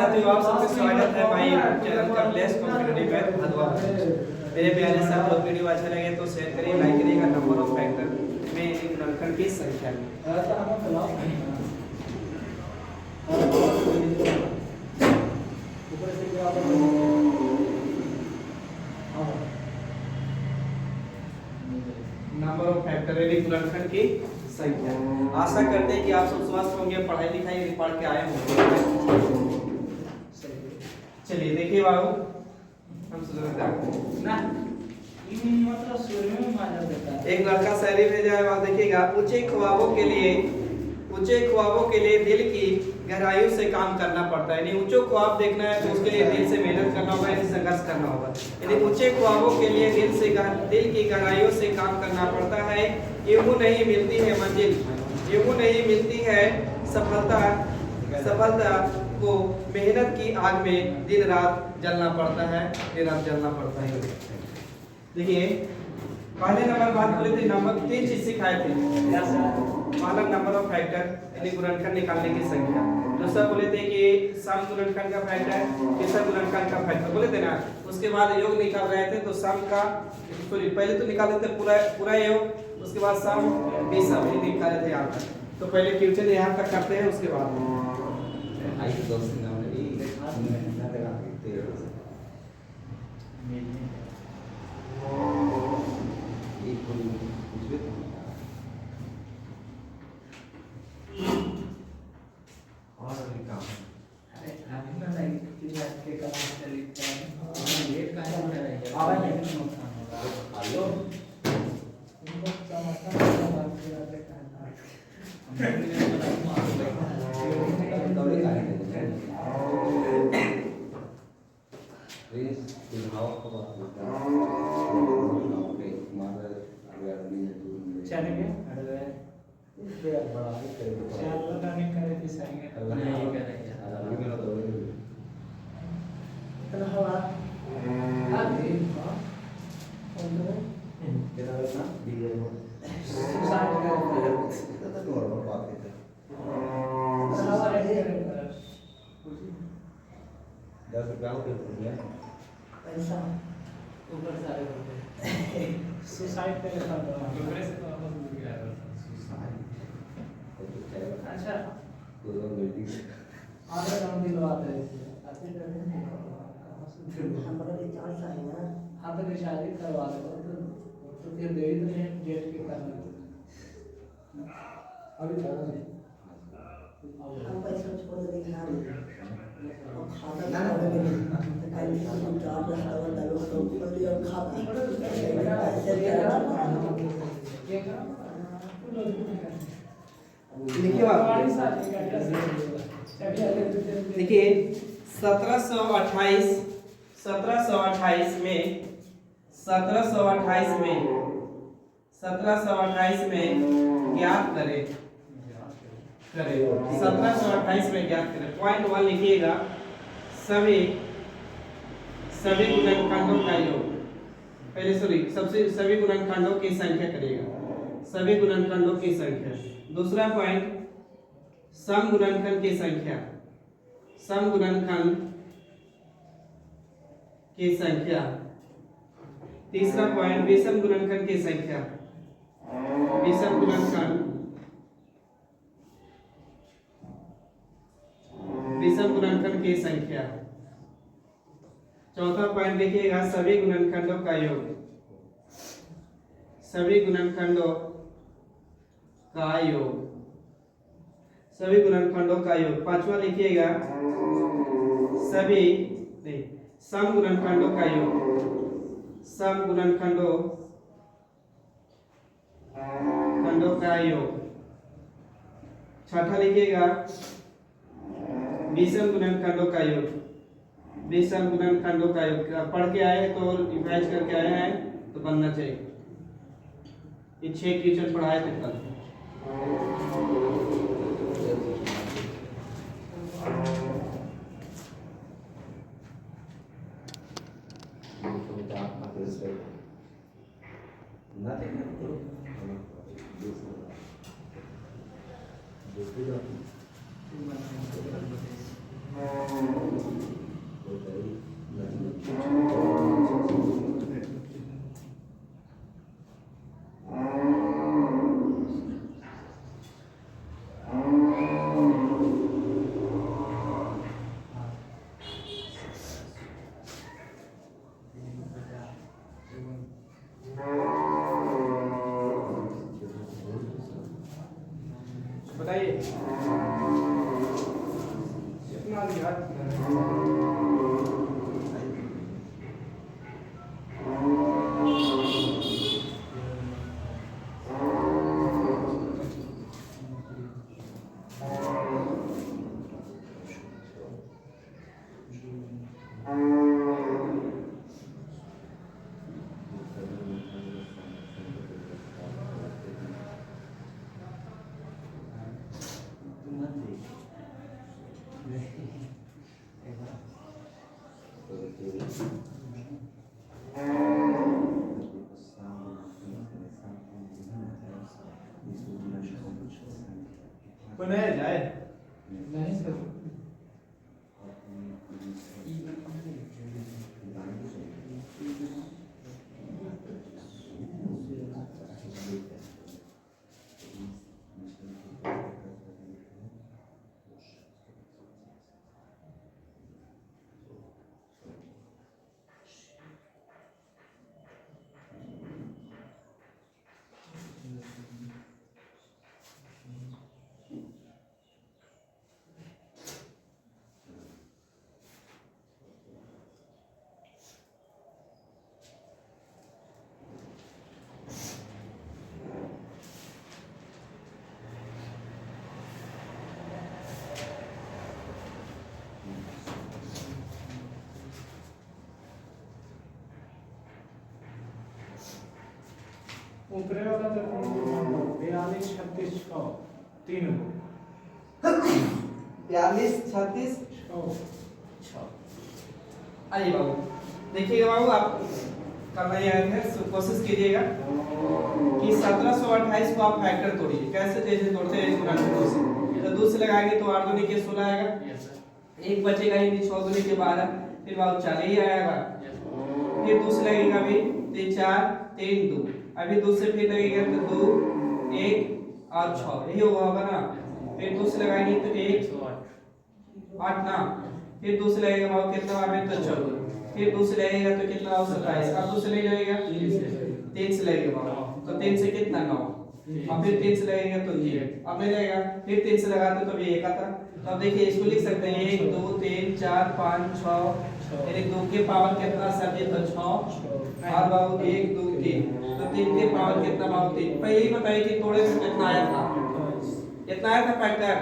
साथियों आप सबका स्वागत है भाई चैनल का प्लेस कॉम्पिटिटिव में भदवा। मेरे प्यारे साथियों वीडियो अच्छा लगे तो शेयर करिए, लाइक करिएगा। नंबर ऑफ फैक्टर में इन गुणनखंड की संख्या नंबर ऑफ फैक्टर में गुणनखंड की संख्या। आशा करते हैं कि आप सब स्वस्थ होंगे, पढ़ाई लिखाई पढ़ के आए होंगे। चलिए देखिए बाबू, हम ना मतलब सूर्य में माना जाता है। एक लड़का शायरी भेजा है, वहां देखिएगा। ऊंचे ख्वाबों के लिए दिल की गहराइयों से काम करना पड़ता है। यानी ऊंचे ख्वाब देखना है तो उसके लिए दिल से मेहनत करना होगा, यानी संघर्ष करना होगा। यानी ऊंचे ख्वाबों के लिए दिल की गहराइयों से काम करना पड़ता है। यूं नहीं मिलती है मंजिल, यूं नहीं मिलती है सफलता को मेहनत की आग में दिन रात जलना पड़ता है, दिन रात जलना पड़ता है। देखिए पहले नंबर बात बोले थे, नंबर 3 चीज सिखाए थे। पहला नंबर ऑफ फैक्टर यानी गुणनखंड निकालने की संख्या। दूसरा बोले थे कि सम गुणनखंड का फैक्टर, तीसरा गुणनखंड का फैक्टर बोले थे ना। उसके बाद योग निकाल रहे थे तो सम का सॉरी पहले तो निकाल रहे थे पूरा योग, उसके बाद सम विषम ये निकाले थे यहाँ तक। तो पहले ट्यूशन यहाँ तक करते हैं, उसके बाद ऊपर सारे सुसाइड पे लिखा हुआ है। अच्छा आधा काम दिलवाते हैं हाँ तो शादी करवा दो तो फिर दे तो डेट के करना अभी हम पैसा छोड़ दे खाता ना कल हम जॉब लगा दलो तो खोल दिया खाता देखिए 1728 में ज्ञात करें 1728 में ज्ञात करें। पॉइंट 1 लिखिएगा, सभी गुणनखंडों का योग। पहले सभी गुणनखंडों की संख्या करिएगा, सभी गुणनखंडों की संख्या। दूसरा पॉइंट सम गुणनखंड की संख्या, सम गुणनखंड की संख्या। तीसरा पॉइंट विषम गुणनखंड की संख्या, विषम गुणनखंड की संख्या। चौथा पॉइंट लिखिएगा, सभी गुणनखंडों का योग, सभी गुणनखंडों का योग, सभी गुणनखंडों का योग। पांचवा लिखिएगा, सम गुणनखंडों का योग, सम गुणनखंडों का योग। छठा लिखिएगा, विषम गुणनखंडों का योग, विषम गुणनखंडों का योग। पढ़ के आए तो रिवाइज करके आए हैं तो बनना चाहिए। ये 6 क्वेश्चन पढ़ाए थे कल। Nothing. कोई नया जाए नहीं सर ऊपरे वाला तो 42 36 6 तीन गो 42 36 6 आइए बाबू देखिएगा बाबू आप करना ही आए थे कोशिश कीजिएगा कि 1728 को आप फैक्टर तोड़िए कैसे जैसे तोड़ते हैं इसको रखने से तो 2 से लगाएंगे तो 8 दूनी के 16 आएगा यस सर एक बचेगा ही नहीं 6 दूनी के 12 फिर बाबू 4 ही आएगा फिर 2 से लगेगा भी 3 4 3 2 अभी 2 से फिर लगेगा तो 2 1 और 6 यही होगा ना फिर 2 से लगाएंगे तो 1 8 ना फिर 2 से लगेगा बाबू कितना आवे तो 14 फिर 2 से लगेगा तो कितना हो 27 अब 2 से नहीं लगेगा 3 से लगेगा बाबू तो 3 से कितना 9 अब फिर 3 से लगेगा तो 3 अब नहीं लगेगा फिर 3 से लगाते तो भी 1 आता तो अब देखिए इसको लिख सकते हैं 1 2 3 4 5 6 यानी 2 के पावर कितना सर ये तो 6 और बाबू 1 2 3 तो 3 के पावर कितना बाबू 3 पहले ही बताइए कि तोड़े से कितना आया था कितना आया था फैक्टर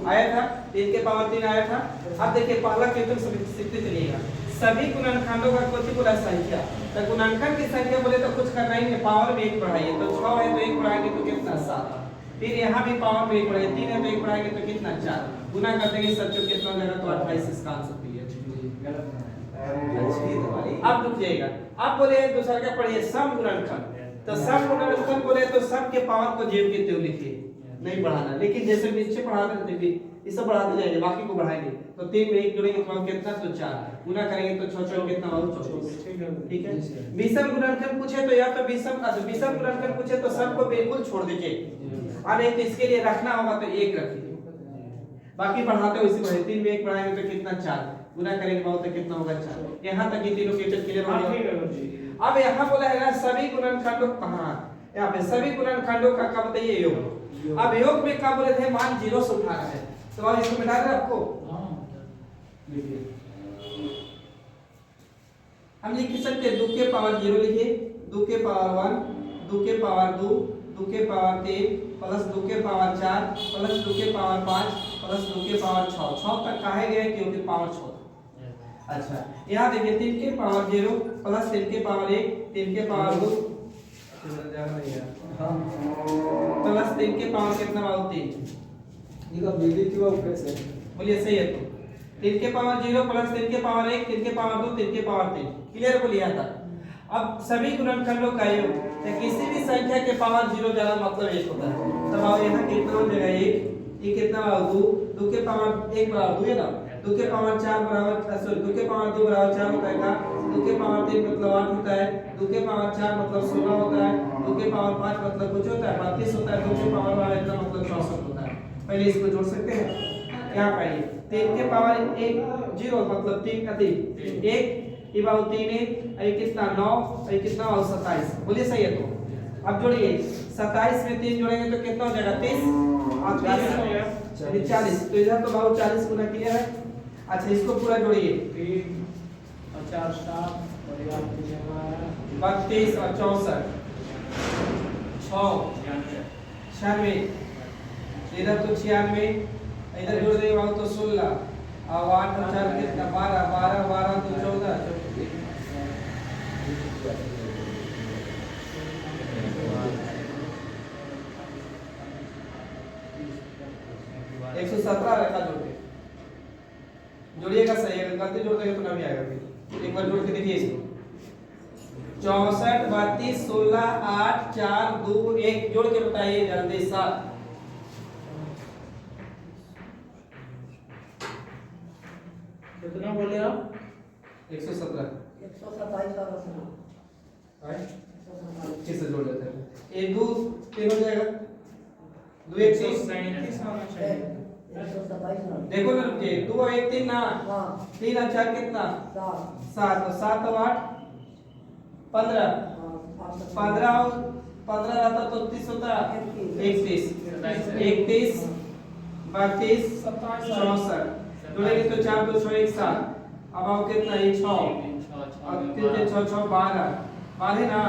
आया था 3 के पावर 3 आया था अब देखिए पहला क्वेश्चन सीखते चलिएगा सभी गुणनखंडों का कोटि बोला संख्या तो गुणनखंड की संख्या बोले तो कुछ करना ही नहीं पावर में 1 बढ़ाइए तो 6 है तो 1 बढ़ाएंगे तो कितना 7 फिर यहाँ भी पावर में 1 बढ़ाइए 3 है तो 1 बढ़ाएंगे तो कितना 4 गुना कर देंगे सच्चो कितना जगह तो 28 इसका आंसर भी है अब रुक जाइएगा अब बोले दूसरा क्या पढ़िए सम गुणनखंड तो सम गुणनखंड बोले तो सब के पावर को जेब के त्यों लिखिए नहीं बढ़ाना लेकिन जैसे नीचे पढ़ाते हैं देखिए इसे बढ़ाते जाएंगे बाकी को बढ़ाएंगे तो 3 में 1 जोड़ेंगे तो कितना तो 4 गुना करेंगे तो 6 6 कितना होगा 24 ठीक है विषम गुणनखंड पूछे तो या तो विषम गुणनखंड पूछे तो सब को बिल्कुल छोड़ दीजिए और एक इसके लिए रखना होगा तो 1 रखिए बाकी बढ़ाते हुए इसी बढ़े 3 में 1 बढ़ाएंगे तो कितना 4 गुना करेंगे बहुत तो कितना होगा 4 यहां तक ये तीनों क्वेश्चन क्लियर हो गया अब यहां बोला है ना सभी गुणनखंडों कहां यहां पे सभी गुणनखंडों का क्या बताइए योग अब योग में क्या बोले थे मान 0 से उठाना है तो अब इसको मिटा दे आपको हम लिख सकते हैं 2 के पावर 0 लिखिए 2 के पावर 1 2 के पावर 2 2 के पावर 3 प्लस 2 के पावर 4 प्लस 2 के पावर 5 प्लस 2 के पावर 6 6 तक काहे गए क्योंकि पावर 6 अच्छा यहाँ देखिए 3 के पावर 0 प्लस 3 के पावर 1 3 के पावर 2 प्लस 3 के पावर कितना बाबू 3 इनका बिजली की बात कैसे बोलिए सही है तो 3 के पावर 0 प्लस 3 के पावर 1 3 के पावर 2 3 के पावर 3 क्लियर बोलिए था अब सभी गुणनखंडों का योग या किसी भी संख्या के पावर 0 ज्यादा मतलब 1 होता है तब अब यहाँ कितना हो जाएगा 1 ये कितना 2 2 के पावर 1 बराबर 2 है ना 2 के पावर 4 बराबर सॉरी 2 के पावर 2 बराबर 4 होता है का 2 के पावर 3 मतलब 8 होता है 2 के पावर 4 मतलब 16 होता है 2 के पावर 5 मतलब कुछ होता है 32 होता है 2 के पावर वाला इतना मतलब 64 होता है पहले इसको जोड़ सकते हैं यहाँ पाइए 3 के पावर 1 0 मतलब 3 का 3 1 ये बाबू 3 है ये कितना 9 ये कितना बाबू 27 बोलिए सही है तो अब जोड़िए 27 में 3 जोड़ेंगे तो कितना हो जाएगा 30 और 30 यानी 40। तो इधर तो बाबू 40 गुना किया है। अच्छा इसको पूरा जोड़िए, 50 7 और यहाँ पे जमा 32 और 64 6 96, इधर तो 96, इधर जोड़ देंगे बाबू तो 16 और 8 और 4 कितना 12 12 12 तो 14 117 रखा जोड़ के जोड़िएगा सही, अगर गलती जोड़ देंगे तो ना भी आएगा। फिर एक बार जोड़ के देखिए इसको, 64 32 16 8 4 2 1 जोड़ के बताइए जल्दी। 7 कितना बोले आप? 117 127 का रखना है, 127 किससे जोड़ देते हैं? ये 2 3 हो जाएगा, 2 1 3 होना चाहिए। 127 ना देखो ना, रुकिए, 2 और 1 3 ना, हाँ 3 और 4 कितना 7 7 और 7 और 8 15 15 और 15 रहता तो 30 होता 31 31 32 64 जोड़ेंगे तो 4 2 6 1 7, अब आओ कितना ये 6 और 3 6 6 12 12 ना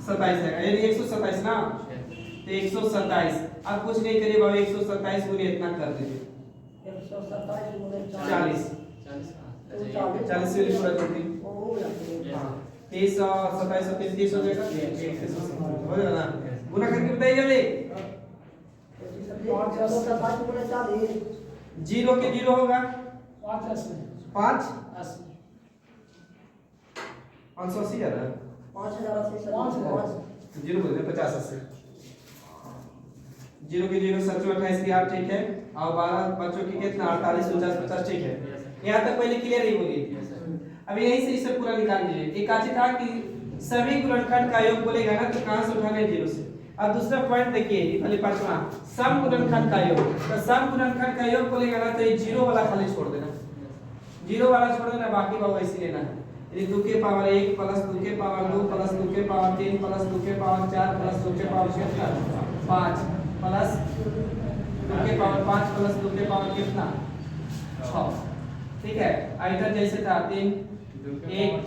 27 है, यानी 127 ना, तो 127। अब कुछ नहीं करिए बाबू, 127 गुने इतना कर दीजिए 127 गुणे 40 40 से पूरा जोड़ दी। वो हो जाएगा। हाँ 30 और 27 और 30 हो जाएगा, हो जाएगा ना, गुना करके बताइए जल्दी। 127 गुणे 40 जीरो के जीरो होगा 5 580 आ रहा है, 5080 जीरो बोल रहे 50 80, जीरो के जीरो 7 28 की 8 ठीक है, और 12 बच्चों की कितना 48 49 50 ठीक है। यहाँ तक पहले क्लियर ही बोलिए। अब यहीं से इसे पूरा निकाल लीजिए। एक आज था कि सभी गुणनखंड का योग बोलेगा ना तो कहां से उठाना है, जीरो से। अब दूसरा पॉइंट देखिए, पहले पांचवा सम गुणनखंड का योग, तो सम गुणनखंड का योग बोलेगा ना तो ये जीरो वाला खाली छोड़ देना, जीरो वाला छोड़ देना, बाकी बाबू ऐसे लेना है। यदि 2 के पावर 1 प्लस 2 के पावर 2 प्लस 2 के पावर 3 प्लस 2 के पावर 4 प्लस 2 के पावर कितना 5 प्लस 2 के पावर 5 प्लस 2 के पावर कितना 6, ठीक है। इधर जैसे था 3 1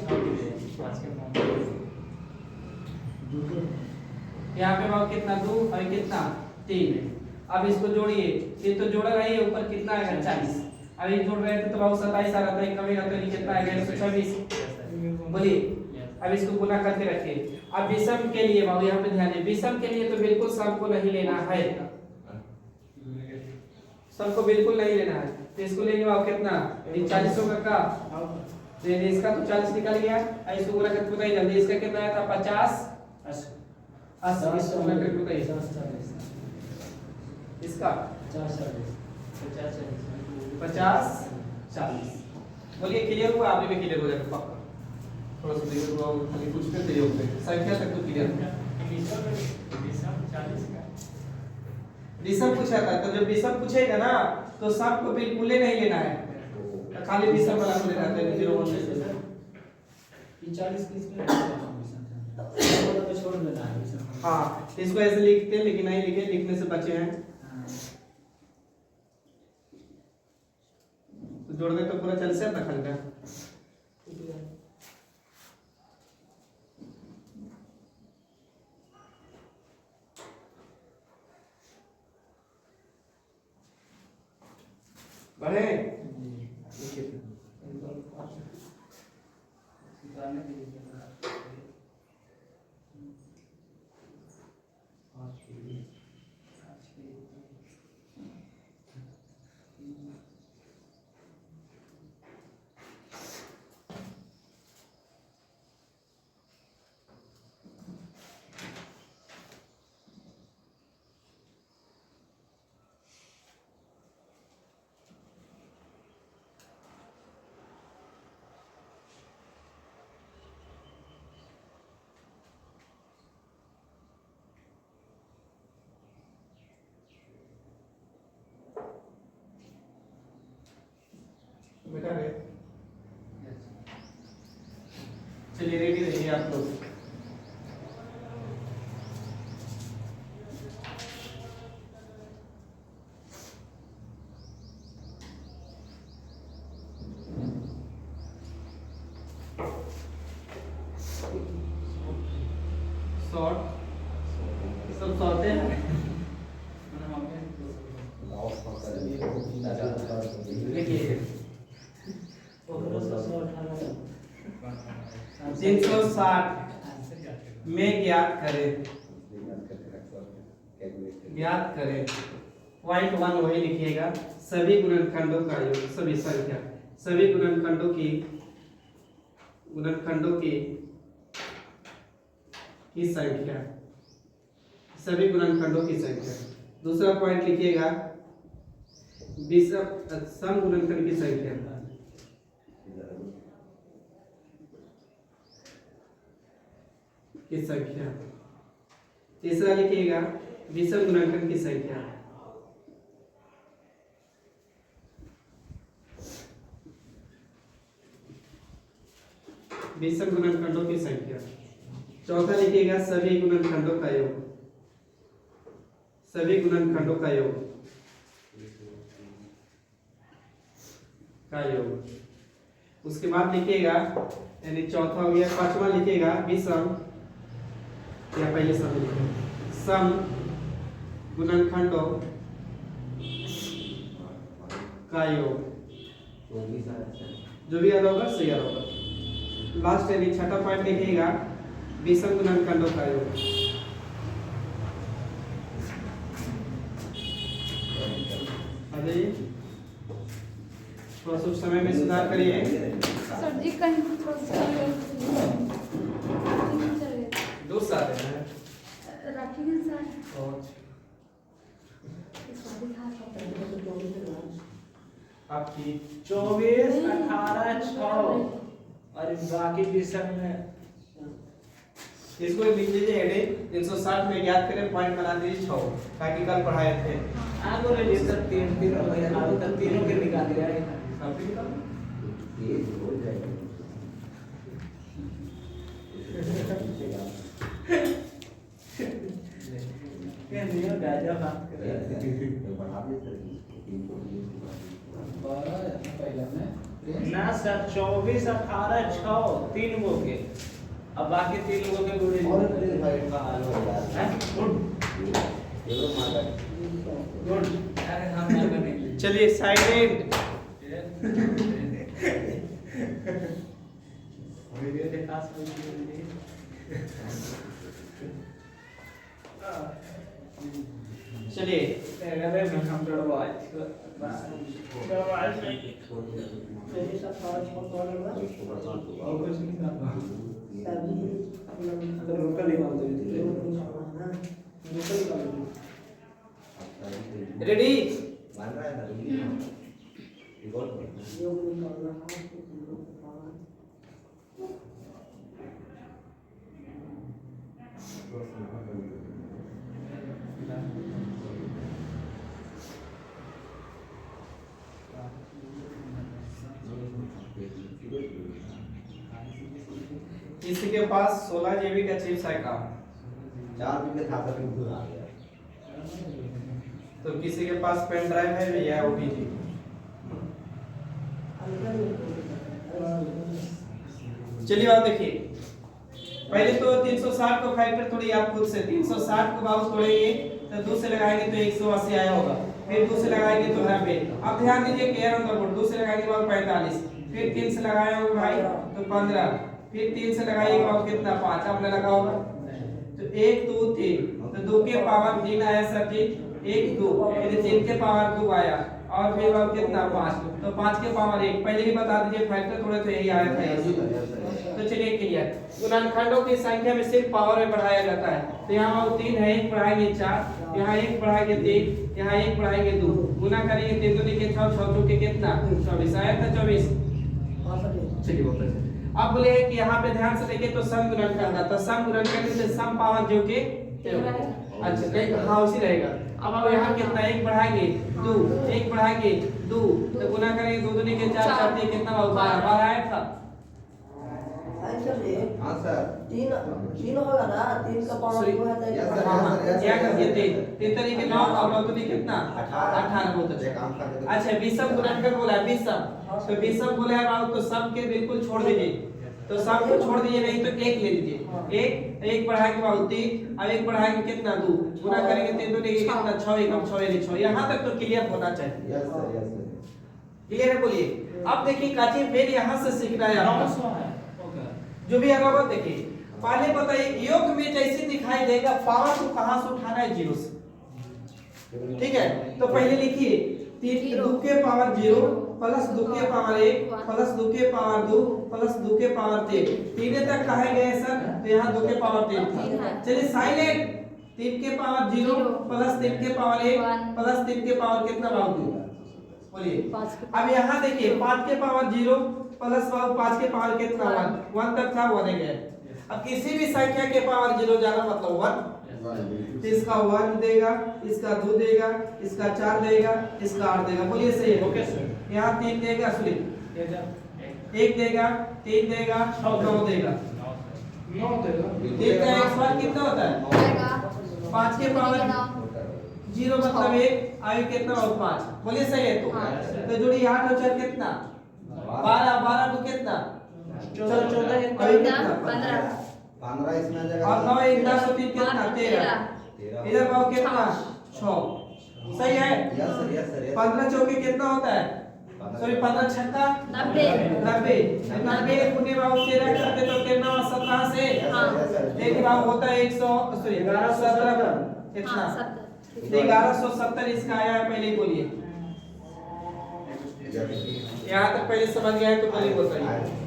यहाँ पे बाबू कितना 2 और कितना 3। अब इसको जोड़िए, ये तो जोड़ा नहीं है, ऊपर कितना आएगा 40। अब ये जोड़ रहे थे तो बाबू 27 आ रहा था, कमेगा तो ये कितना आएगा 126, बोलिए। अब इसको गुना करके रखिए। अब विषम के लिए बाबू यहाँ पे ध्यान दें, विषम के लिए तो बिल्कुल सम को नहीं लेना है, सम को बिल्कुल नहीं लेना है, तो इसको लेंगे बाबू कितना 40 होगा का, तो इसका तो 40 निकल गया। इसको गुना करके बताइए जल्दी, इसका कितना आया था 50 80, इसको गुना करके बताइए इसका 50 40, बोलिए क्लियर हुआ? आप भी क्लियर हो जाएगा पक्का, थोड़ा सा देखो तो आप खाली पूछते थे योग में संख्या तक तो क्लियर है। विषम पूछा था, तो जब विषम पूछेगा ना तो सब को बिल्कुल ही नहीं लेना है, तो खाली विषम वाला को लेना है 0 1 से। 40 तो छोड़ देना है। हाँ इसको ऐसे लिखते हैं लेकिन नहीं लिखे, लिखने से बचे हैं, तो जोड़ दे तो पूरा 40 है ना खंड का। बढ़े बेटा रे, चलिए रेडी रहिए आप लोग। 360 में ज्ञात करें पॉइंट 1 वही लिखिएगा। सभी गुणनखंडों का योग, सभी संख्या, सभी गुणनखंडों की संख्या, सभी गुणनखंडों की संख्या। दूसरा पॉइंट लिखिएगा विषम सम गुणनखंड की संख्या, तीसरा लिखिएगा विषम गुणनखंड की संख्या। विषम गुणनखंडों की संख्या। चौथा लिखिएगा सभी गुणनखंडों का योग, सभी गुणनखंडों का योग उसके बाद लिखिएगा, यानी चौथा हो गया। पांचवा लिखिएगा विषम, या पहले सम लिखिएगा, सम गुणनखंडों का योग, जो भी याद होगा सही याद होगा। लास्ट यानी छठा पॉइंट लिखिएगा विषम गुणनखंडों का योग। थोड़ा सा समय में सुधार करिए। सर जी कहीं दो साल है रखिए सर। आपकी 24 18 6 और बाकी विषम में इसको लिख लीजिए हेडिंग 360 में ज्ञात करें पॉइंट बना दीजिए 6, ताकि कल पढ़ाए थे। आगे ले लिए सर तीनों के निकाल दिया है। सब निकाल ये हो जाएगा। ये नियर गाजा बात कर रहे तो बढ़ा दे सर पहले में ना सर 24 18 6 तीन गो के, अब बाकी तीन लोगों के गुणे और प्लीज भाई का हाल हो यार। गुड ये लो माता गुड। अरे हम ना बनेंगे। चलिए साइलेंट। वीडियो के पास में चलिए अरे मैं हम डरवाए और कुछ नहीं करना। लोकल ही बात होती है। रेडी। मान रहा है ना रिकॉर्ड कर किसी के पास 16 GB का चिप्स है काम, 4 दिन में था तक भूल आ गया। तो किसी के पास पेन ड्राइव है भैया OTG। चलिए आप देखिए, पहले तो 360 को फैक्टर थोड़ी आप खुद से 360 को बाउंस तोड़ेंगे तो 2 से लगाएंगे तो 180 आया होगा, फिर 2 से लगाएंगे तो 90। अब ध्यान दीजिए कि ऑन द बोर्ड 2 से लगाएंगे तो 45, फिर 3 से लगाए होंगे भाई तो 15, फिर 3 से लगाइएगा और कितना 5 आपने लगा होगा तो 1 2 3, तो 2 के पावर 3 आया सर जी, 1 2 यानी 3 के पावर 2 आया और फिर अब कितना 5, तो 5 के पावर 1। पहले ही बता दीजिए फैक्टर थोड़े तो यही आया था। तो चलिए क्लियर, गुणनखंडों की संख्या में सिर्फ पावर में बढ़ाया जाता है। तो यहाँ 3 है, 1 बढ़ाएंगे 4, यहाँ 1 बढ़ाएंगे 3, यहाँ 1 बढ़ाएंगे 2, गुना करेंगे 3 दूनी के 6, 6 के कितना 24 आया था 24। चलिए बहुत अच्छा। अब बोले कि यहाँ पे ध्यान से देखिए तो सम गुणनखंड था, तो सम गुणनखंड से सम पावर जो के अच्छा नहीं हाँ उसी रहेगा। अब यहाँ कितना 1 बढ़ाएंगे 2, 1 बढ़ाएंगे 2, तो गुना करेंगे 2 दूनी के 4, 4 के कितना 12, 12 आया था। हां सर 3 होगा ना, 3 का पावर 2 है यस सर, तो क्या कर दिए 3 तरीके 9 और 9 दूनी कितना 18 बहुत ये अच्छा। काम कर देते। अच्छा विषम गुणनखंड बोला है विषम, तो विषम बोला है बाबू तो सम के बिल्कुल छोड़ दीजिए, तो सम को छोड़ दीजिए, नहीं तो 1 ले लीजिए। 1 बढ़ाएंगे बाबू 3, अब 1 बढ़ाएंगे कितना 2, गुना करेंगे 3 दूनी के कितना 6, 1 6 6 यहां तक तो क्लियर होना चाहिए। यस सर क्लियर है बोलिए। अब देखिए काची फिर यहाँ से सीखना है आपको। 900 है ओके जो भी आगे बात देखिए, पहले बताइए योग में जैसे दिखाई देगा पावर को कहां से उठाना है, जीरो से। ठीक है, तो पहले लिखिए 3 2 के पावर 0 प्लस 2 के पावर 1 प्लस 2 के पावर 2 प्लस 2 के पावर 3। तीन तक कहे गए सर, तो यहाँ 2 के पावर 3 था। चलिए साइलेंट 3 के पावर 0 प्लस 3 के पावर 1 प्लस 3 के पावर कितना भाग दो बोलिए। अब यहाँ देखिए 5 के पावर 0 प्लस 5 के पावर कितना 1 तक था, 1 गया। अब किसी भी संख्या के पावर 0 जाना मतलब 1, तो इसका 1 देगा, इसका 2 देगा, इसका 4 देगा, इसका 8 देगा। बोलिए सही है ओके सर। यहाँ 3 देगा, सुनिए 1 देगा, 3 देगा, 9 देगा। 9 देगा। 3 का 1 बार कितना होता है 5 के पावर 0 मतलब 1 आयु कितना और 5। बोलिए सही है तो जोड़ी 8 और 4 कितना 12 12 तो कितना 14 आयु कितना 15 इसमें आ जाएगा और 9 1 10 और 3 कितना 13। इधर भाव कितना 6। सही है। यस सर 15 चौके कितना होता है, सॉरी 15 छक्का 90 गुने भाव 13 करते तो कितना 17 से देखिए भाव होता है 100 सॉरी 1117 कितना 1170 इसका आया है। पहले बोलिए यहाँ तक पहले समझ गया है तो पहले बताइए।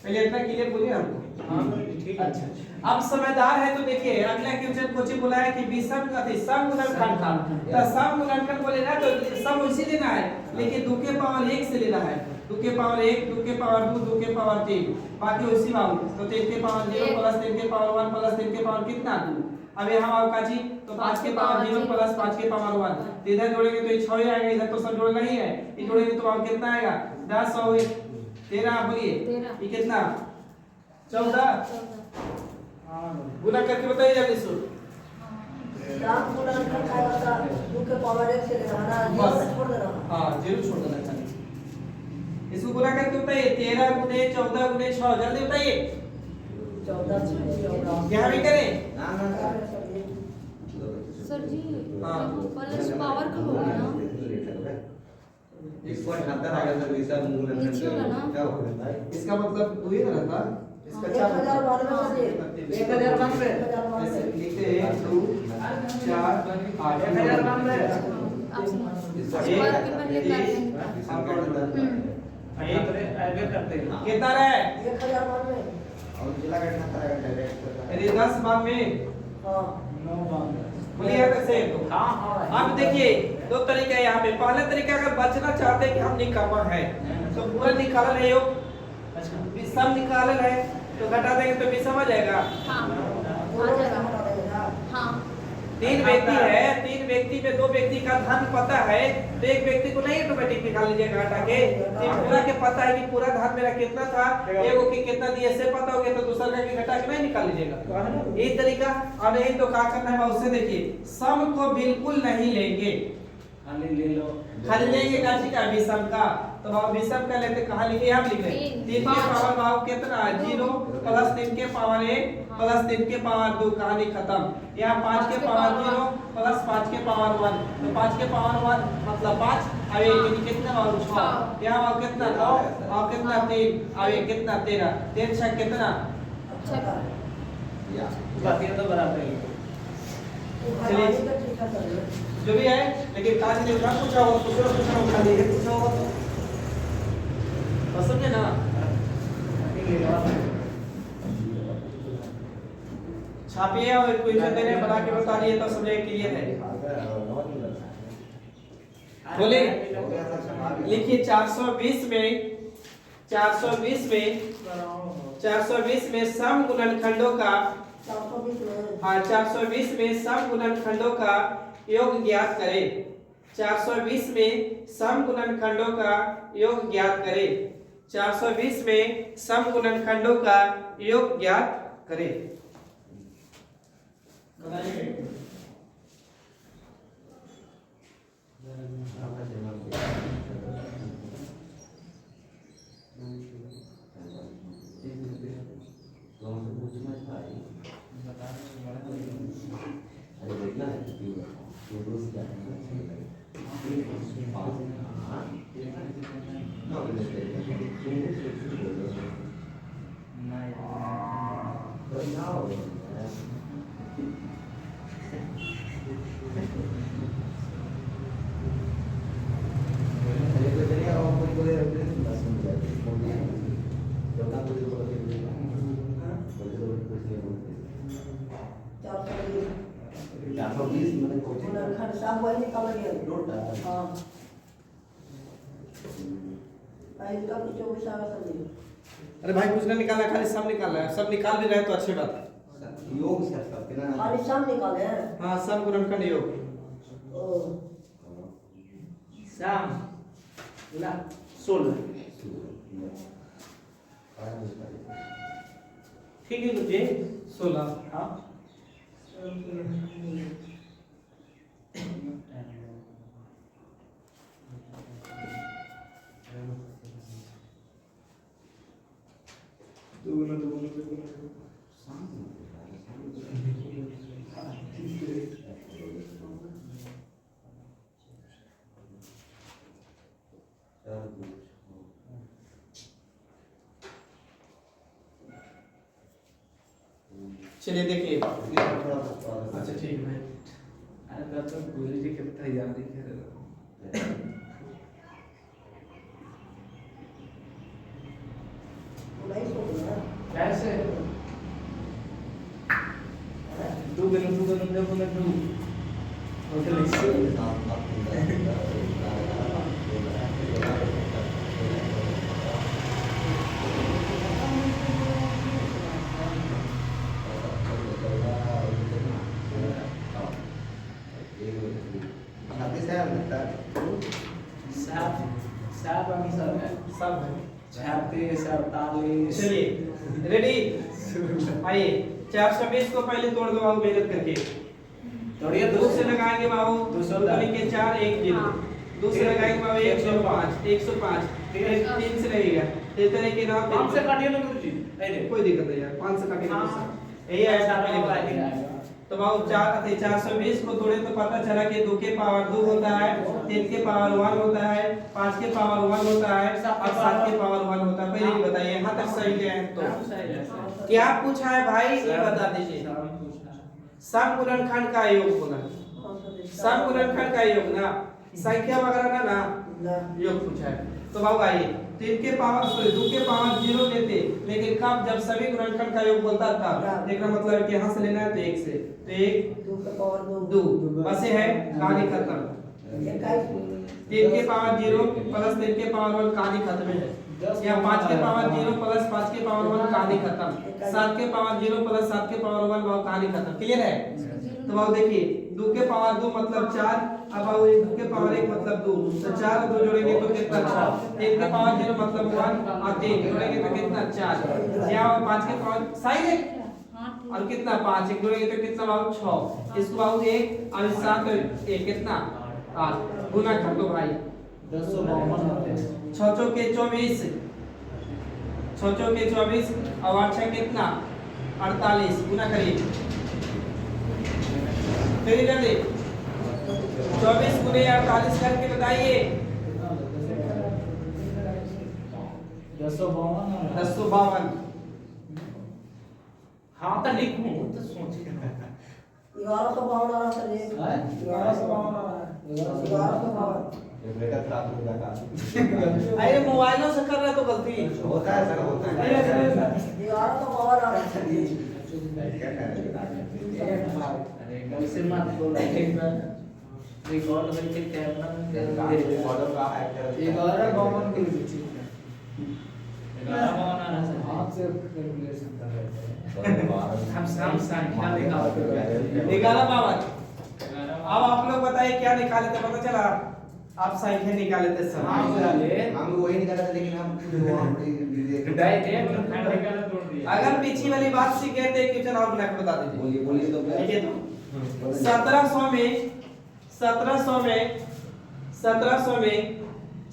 पहले इतना क्लियर बोलिए हमको। हां ठीक है। अच्छा अब समझदार है तो देखिए अगला क्वेश्चन कोची बोला है कि विषम अति सम गुणनखंड था, तो सम गुणनखंड बोले ना तो सम उसी लेना है, लेकिन 2 के पावर 1 से लेना है। 2 के पावर 1 2 के पावर 2 2 के पावर 3 बाकी उसी बाबू। तो 3 के पावर 0 प्लस 3 के पावर 1 प्लस 3 के पावर कितना 2। अब यहाँ आओ काजी तो 5 के पावर 0 प्लस 5 के पावर 1, तो इधर जोड़ेंगे तो ये 6 ही आएगा, इधर तो सब जोड़ना ही है, ये जोड़ेंगे तो अब कितना आएगा 10 और 13 बोलिए ये कितना 14 गुना करके बताइए जल्दी सुन। राम गुणा का क्या होता है 2 के पावर 1 से लेना है ना, 0 छोड़ देना। हां 0 छोड़ देना चाहिए। इसको गुना करके बताइए 13 गुने 14 गुने 6 जल्दी बताइए। 14 14 यहाँ भी करें ना ना सर जी हाँ। प्लस पावर का होगा ना, इसको 78 आ गया सर इसका मूल नीचे वाला ना? क्या हो गया इसका मतलब 2 ही ना रहता, इसका 1000 4 ऐसे लिखते हैं 2 4 8 आप सुनो बात के पहले कर देंगे। आगे करते हैं। कितना रहे 1000 मान में और जिला का कितना तरह का डायरेक्ट यदि 10 बार में हां 9 बार। बोलिए कैसे तो। हां हां अब देखिए 2 तरीका है यहाँ पे। पहला तरीका अगर बचना चाहते हैं कि हम निकम्मा है तो पूरा निकालना है योग, अच्छा विषम निकालना है तो घटा देंगे तो विषम आ जाएगा। हाँ आ जाएगा। हाँ 3 व्यक्ति है, 3 व्यक्ति में 2 व्यक्ति का धन पता है तो एक व्यक्ति को नहीं ऑटोमेटिक निकाल लीजिएगा घटा के। पूरा के पता है कि पूरा धन मेरा कितना था, एगो के कितना दिए से पता हो गया तो दूसरा का के घटा के नहीं निकाल लीजिएगा। यही तरीका। और नहीं तो क्या करना है उससे देखिए सम को बिल्कुल नहीं लेंगे, खाली ले लो। खाली लेंगे काची का विषम का। तो भाव विषम का लेते कहाँ लिखे हम लिखे 3 के पावर भाव कितना 0 प्लस 3 के पावर 1 प्लस 3 के पावर 2 कहानी खत्म। यहाँ 5 के पावर 0 प्लस 5 के पावर 1 तो 5 के पावर 1 मतलब 5 अब ये कितना भाव 6 यहाँ भाव कितना 9 और कितना 3 अब ये कितना 13 3 6 कितना या बाकी तो बराबर है। जो भी है, लेकिन काज ने उठा पूछा हो दूसरा पूछा हो खाली है पूछा हो तो पसंद है ना। छापिए और क्वेश्चन देने बना के बता दिए तो समझे क्लियर है। बोले लिखिए 420 में सम गुणनखंडों का 420 में सम गुणनखंडों का योग ज्ञात करें। 420 में सम गुणनखंडों का योग ज्ञात करें। 420 में सम गुणनखंडों का योग ज्ञात करें। देखना है 420 420 मैंने कोचिंग गुणनखंड सब वही निकाल लिया टोटल हाँ इसका भी 24 आएगा सर जी अरे भाई कुछ नहीं निकालना, खाली सब निकालना है। सब निकाल भी रहे तो अच्छी बात है। योग सर सब कितना खाली सब निकाले हैं हाँ, सब गुणनखंड योग। ओ शाम 16 ठीक है गुरुजी 16 हाँ चलिए देखिए। थोड़ा अच्छा ठीक है। अरे तो गुरुजी की तैयारी कर रहे हो नहीं सो गया कैसे दो सब है। 36 48 चलिए रेडी, आइए 420 को पहले तोड़ दो बाबू मेहनत करके। तोड़िए 2 से लगाएंगे बाबू 200 के 4 1 0, 2 से लगाएंगे बाबू 105 105, फिर 3 से लगेगा इस तरह के ना 5 से काटिए ना गुरुजी नहीं कोई दिक्कत नहीं यार, 5 से काटेंगे हाँ। तो यही है पहले बताएंगे। तो बाबू 420 को तोड़े तो पता चला कि 2 के पावर 2 होता है, 3 के पावर 1 होता है, 5 के पावर 1 होता है और 7 के पावर 1 होता है। पहले ही बताइए यहाँ तक सही है तो क्या पूछा है भाई ये बता दीजिए। सम गुणनखंड का योग बोला, सम गुणनखंड का योग ना, संख्या वगैरह ना योग पूछा है। तो बाबू आइए 3 के पावर 2 के पावर 0 लेते, लेकिन कब जब सभी गुणनखंड का योग बोलता था, देखना मतलब है कि यहाँ से लेना है तो 1 से, तो 1 2 का पावर 2 बस ये है, कहानी खत्म। 3 के पावर 0 प्लस 3 के पावर 1 कहानी खत्म है। या 5 के पावर 0 प्लस 5 के पावर 1 कहानी खत्म। 7 के पावर 0 प्लस 7 के पावर 1 वो कहानी खत्म। क्लियर है? तो बाबू देखिए 2 के पावर 2 मतलब 4, अब बाबू 2 के पावर 1 मतलब 2, तो 4 और 2 जोड़ेंगे तो कितना 6। 3 के पावर 0 मतलब 1 और 3 जोड़ेंगे तो कितना 4। या 5 के पावर सही है और कितना 5 1 जोड़ेंगे तो कितना बाबू 6। इसको बाबू 1 और 7 1 कितना 8 गुना कर दो भाई। 6 चौके 24, 6 चौके 24 और 8 छह कितना 48 गुना करिए। फिर इधर दे 24 गुने 48 करके बताइए। 1052। हाँ तो लिखूं तो सोच 1152 आ रहा सर जी 1152 आ रहा है 1152 ब्रेकर खराब हो जाएगा। अरे मोबाइलों से कर रहा तो गलती होता है सर, होता है। 1152 आ रहा है सर जी क्या करें? अरे कैसे मत बोल रिकॉर्ड करके कैमरा में फॉलो का एक्टर 1152 के नीचे 1152 आ रहा है हाथ से कैलकुलेशन कर रहे थे हम संख्या निकालते 1152। अब आप लोग बताइए क्या निकाले थे, पता चला? आप संख्या निकाले थे सब। हम वही निकाला था, लेकिन हम डायरेक्ट खंड निकाला तोड़ दिया। अगर पीछे वाली बात सीख गए थे क्वेश्चन और बना के बता दीजिए। बोलिए बोलिए तो देखिए तो 1700 में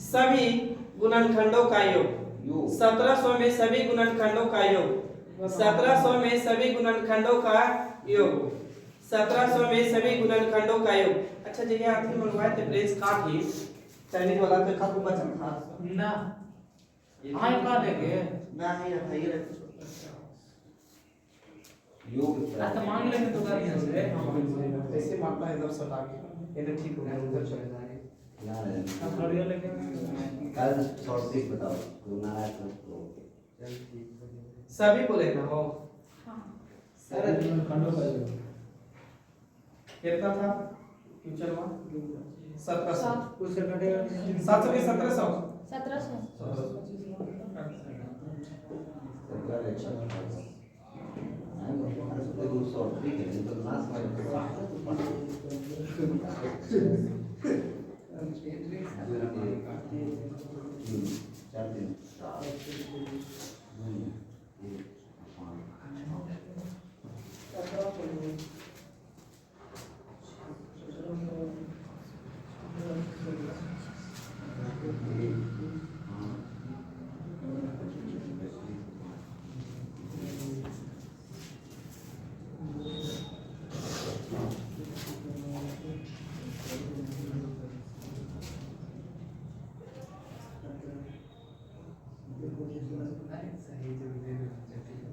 सभी गुणनखंडों का योग, 1700 में सभी गुणनखंडों का योग, 1700 में सभी गुणनखंडों का योग, 1700 में सभी गुणनखंडों का योग। अच्छा जगह आखिर मंगवाए थे प्लेस काट ही चाइनीज वाला तो खा दूंगा चल खा ना आए का देखे ना ही है ये योग तो मान लेंगे तो कर से ऐसे मारता है इधर सटा के ये तो ठीक हो गया, उधर चले जाएंगे। हम बढ़िया लेकिन कल शॉर्ट ट्रिक बताओ गुरुनारायण को सभी बोले ना हो हाँ सर खंडों का योग कितना था फ्यूचर में 1700 उससे कटेगा 700 के 1700 1700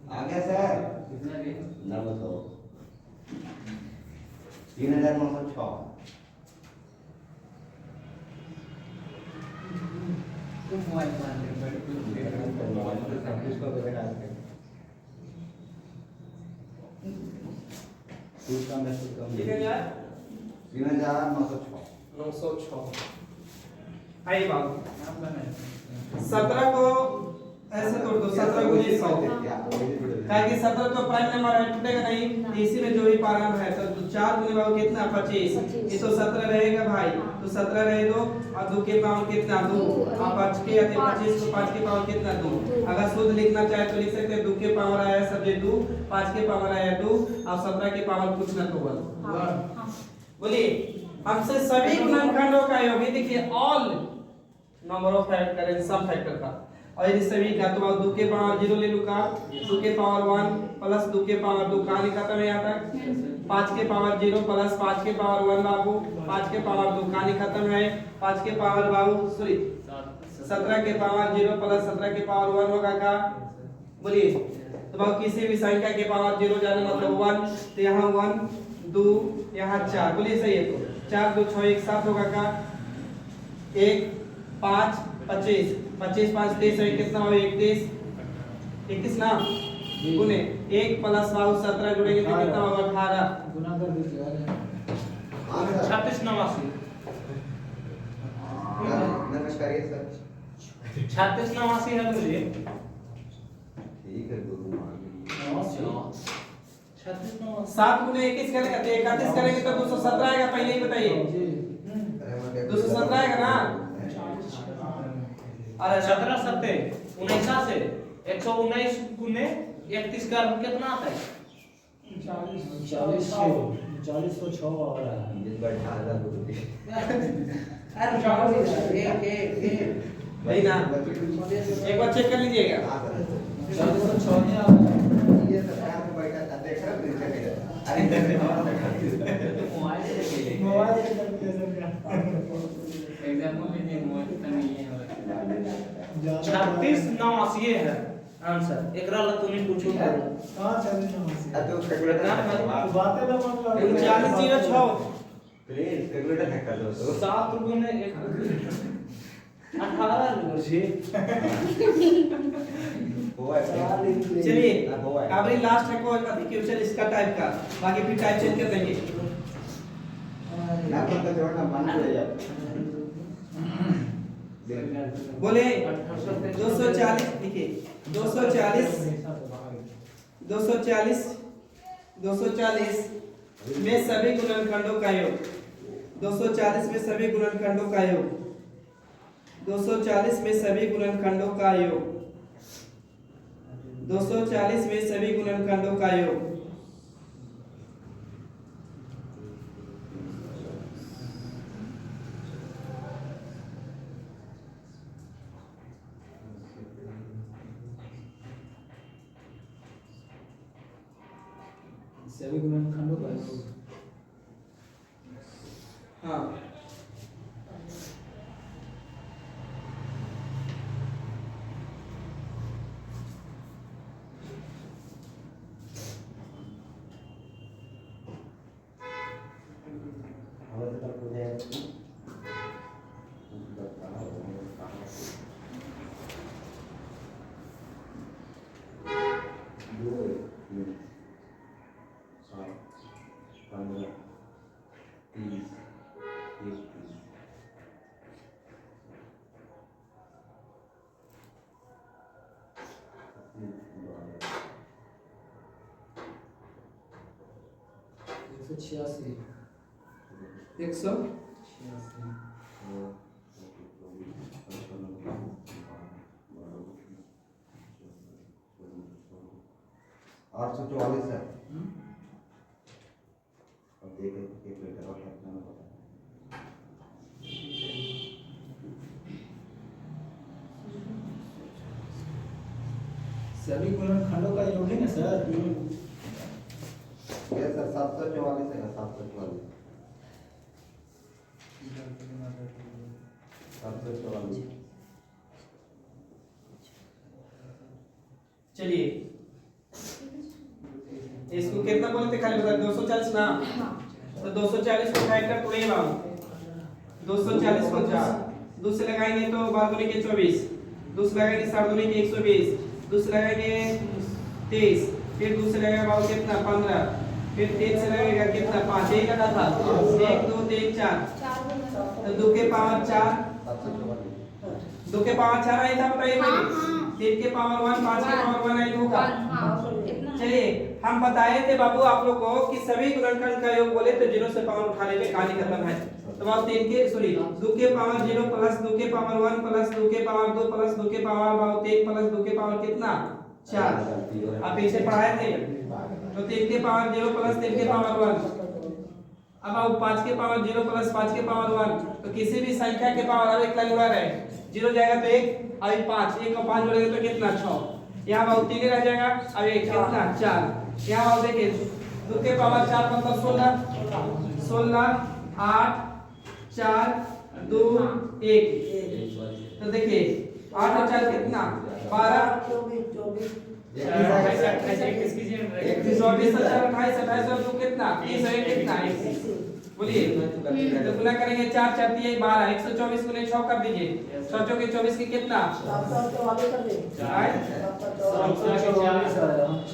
आ गया सर 3906 तुम मोबाइल मान ले ठीक है यार 3906 906 आइए बाबू नाम बनाए 17 को ऐसे तोड़ दो 17 को ये 100 काहे कि 17 तो प्राइम नंबर है टूटेगा नहीं तो इसी में जो भी पालन है तो 4 गुने बाबू कितना 25 ये तो 17 रहेगा भाई तो 17 रहे दो और 2 के पावर कितना 2 और 5 के आते 25 तो 5 के पावर कितना 2 अगर शुद्ध लिखना चाहे तो लिख सकते हैं 2 के पावर आया सब्जेक्ट 2 5 के पावर आया 2 और 17 के पावर कुछ ना तो बोलो हाँ बोलिए हमसे सभी गुणनखंडों का योग ये देखिए all number of factor in sum factor का और यदि सभी का तो 2 के पावर 0 ले लूं का 2 के पावर 1 प्लस 2 के पावर 2 कहां निकलता है यहाँ तक 5 के पावर 0 प्लस 5 के पावर 1 बाबू 5 के पावर 2 कहां खत्म है 5 के पावर बाबू सॉरी 17 के पावर 0 प्लस 17 के पावर 1 होगा का बोलिए तो बाबू किसी भी संख्या के पावर 0 जाने मतलब 1 तो यहाँ 1 2 यहाँ 4 बोलिए सही है तो 4 2 6 1 7 होगा का 1 5 25 25 5 23 और कितना हो 31 21 ना गुने 1 प्लस 17 जुड़ेंगे तो कितना होगा 18 गुना कर दीजिए 36 89 नमस्कार ये सर 36 89 है मुझे ठीक है गुरु मान 36 89 7 गुने 21 करेंगे तो 31 करेंगे तो 217 आएगा पहले ही बताइए 217 आएगा ना अरे 17 सत्ते 19 से 119 गुने 31 का कितना आता है 40 को 6 आ रहा है जिस बार 18 गुरु अरे 1 वही ना एक बार चेक कर लीजिएगा 40 को 6 नहीं आ रहा है ये सरकार में बैठा था देख रहा अरे मोबाइल से कैलकुलेशन का एग्जाम्पल में नहीं मोबाइल नहीं है 36 36 89 ये है आंसर एकरा ला तूने पूछो हां 40 अब तो कैलकुलेटर बातें ना मान लो 4006 प्लीज कैलकुलेटर हैक कर दो तो 7 गुने 18 मुझे हुआ है चलिए काबरी लास्ट है को क्वेश्चन इसका टाइप का बाकी फिर टाइप चेंज कर देंगे ना पता छोड़ना मान ले जा बोले 240 देखिए 240 में सभी गुणनखंडों का योग 240 में सभी गुणनखंडों का योग 240 में सभी गुणनखंडों का योग 240 में सभी गुणनखंडों का योग सभी गुणनखंडों का हाँ 186 100 844 है। अब देखें एक लीटर और कितना में पता है। सभी गुणनखंडों का योग है ना सर? ये सर 744 है, 744 744। चलिए इसको कितना बोले थे खाली बता 240 ना। तो 240 को फाइंड कर तो ये लाओ 240 को 4 दूसरे लगाएंगे तो 12 दूनी के 24 दूसरे लगाएंगे 7 दूनी के 120 दूसरे लगाएंगे 23 फिर दूसरे लगाएंगे बाबू कितना 15 फिर 3 से लगेगा कितना 5 यही लगा था 1 2 3 4 तो 2 के पावर 4 2 के पावर 4 आई था बताइए हाँ, मुझे हाँ। 3 के पावर 1 5 के पावर 1 आई होगा। इतना चलिए हम बताए थे बाबू आप लोग को कि सभी गुणनखंड का योग बोले तो 0 से पावर उठाने में कहानी खत्म है। तो अब 3 के सॉरी 2 के पावर 0 प्लस 2 के पावर 1 प्लस 2 के पावर 2 प्लस 2 के पावर 3 प्लस 2 के पावर कितना 4। आप इसे पढ़ाए थे तो 3 के पावर 0 प्लस 3 के पावर 1 अब आओ 5 के पावर 0 प्लस 5 के पावर 1 तो किसी भी संख्या के पावर अब एक लाइन उड़ा रहे 0 जाएगा तो 1 अभी 5 1 और 5 जोड़ेंगे तो कितना 6 यहाँ बाबू 3 रह जाएगा अब एक कितना 4 यहाँ बाबू देखिए 2 के पावर 4 मतलब 16 8 4 2 1 तो देखिए 8 और 4 कितना 12 24 24 और 4 28 28 और 2 कितना 30 और 1 कितना 1 बोलिए तो गुना करेंगे 4 4 3 12 124 गुने 6 कर दीजिए 6 के 24 की कितना 744 कर दे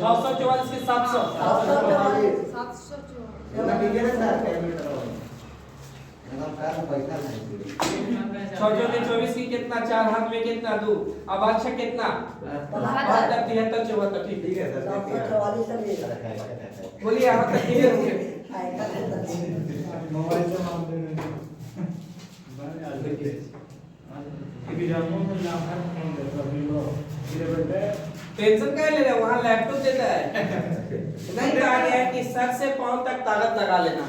644 के 700 ना ठीक है ना सर कैलकुलेटर और ना कार में पैसा नहीं 6 के 24 की कितना 4 हाथ में कितना 2 अब अच्छा कितना 72 73 74 ठीक है सर 744 कर दे बोलिए यहाँ तक क्लियर हो गया मोबाइल से मामले में टेंशन क्या ले रहे हो वहाँ लैपटॉप देता है नहीं कहा गया है कि सर से पांव तक ताकत लगा लेना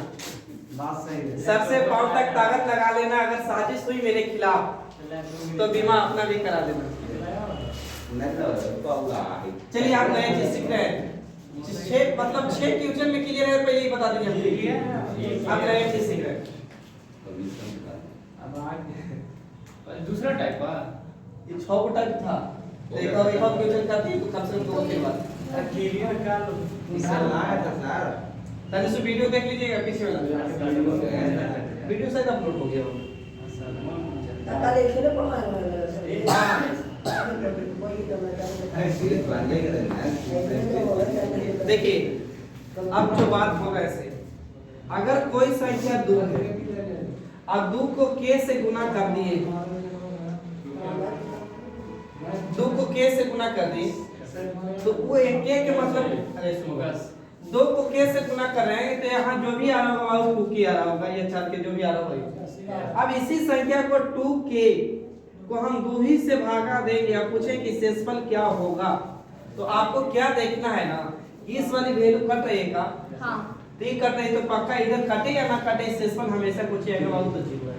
बात सही है सर से पांव तक ताकत लगा लेना अगर साजिश हुई मेरे खिलाफ तो बीमा अपना भी करा लेना। नहीं तो होगा चलिए आप नए चीज सीख रहे हैं 6 मतलब 6 ट्यूशन में क्लियर है पहले ही बता दीजिए आप नए चीज सीख रहे हैं। दूसरा टाइप का ये 6 को टाइप था देखो एक और क्वेश्चन का थी तो कम से कम 2 के बाद क्लियर कर लो सर आया था सर तभी से वीडियो देख लीजिएगा पीछे वाला वीडियो शायद अपलोड हो गया होगा। कल एक से पढ़ा देखिए अब जो बात होगा ऐसे अगर कोई संख्या 2 है और 2 को k से गुना कर दिए 2 को k से गुना कर दिए तो वो एक k के मतलब अरे सुनो 2 को k से गुना कर रहे हैं तो यहाँ जो भी आ रहा होगा वो 2k आ रहा होगा या 4 के जो भी आ रहा होगा। अब इसी संख्या को 2k को हम 2 ही से भागा देंगे या पूछे कि शेषफल क्या होगा तो आपको क्या देखना है ना इस वाली वैल्यू कट रही है का हाँ तो ये कट रही तो पक्का इधर कटे या ना कटे शेषफल हमेशा कुछ आएगा बाबू तो जीरो है।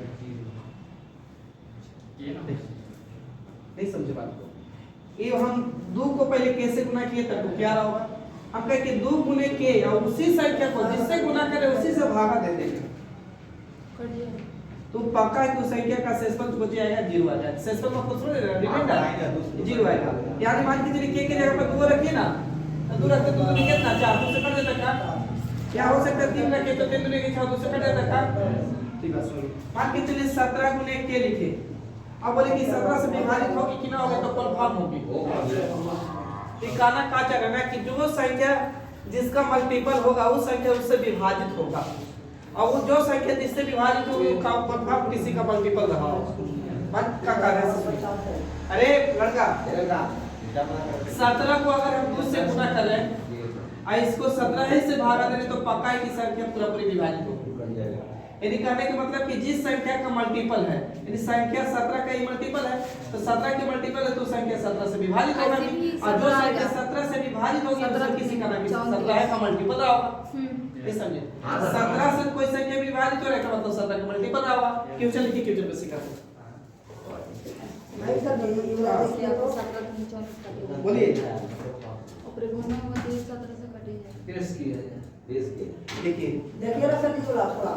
नहीं समझे बात को ये हम 2 को पहले कैसे गुना किए तब क्या रहा होगा हम कहे कि 2 गुने के और उसी संख्या को जिससे गुना करे उसी से भागा दे देंगे तो पक्का है कि उस संख्या का शेषफल कुछ आएगा जीरो आ जाएगा शेषफल में कुछ नहीं रहेगा रिमाइंडर जीरो आएगा यानी मान के चलिए के जगह पर 2 रखिए ना तो 2 रखते तो कितना 4 2 से कट देता का क्या हो सकता है 3 रखे तो 3 दूनी के 6 2 से कट देता का ठीक है सॉरी मान के चलिए 17 गुने के लिखे अब बोले कि 17 से विभाजित होगी कि ना होगी तो कंफर्म होगी ठिकाना का चलना कि जो संख्या जिसका मल्टीपल होगा उस संख्या उससे विभाजित होगा और वो जो संख्या जिससे विभाजित होगी उसका कंफर्म किसी का मल्टीपल रहा होगा बात का कार्य अरे लड़का 17 को अगर हम 2 से गुना कर रहे हैं इसको 17 से भागा देने तो पक्का है कि संख्या पूरा पूरी विभाजित होगी। यदि कहने का मतलब कि जिस संख्या का मल्टीपल है, यदि संख्या 17 का ही मल्टीपल है तो 17 के मल्टीपल है तो संख्या 17 से विभाजित होगा ऐसे भी और जो 17 संख्या आएगा। 17 से विभाजित होगी तो 17 किसी का ना किसी 34 17 का मल्टीपल रहा होगा। हम्म। ये समझे? 17 से कोई संख्या विभाजित हो रहा है का मतलब 17 का मल्टीपल रहा होगा। क्यों चलिए कि क्यों पे सिखा नहीं सर नहीं ये वाला इसलिए आपको 17 3 4 कटेगा। बोलिए ऊपर घूमना होगा तो 17 से कटेगा। प्रेस किया जाए। देखिए देखिए ना सर ये वाला थोड़ा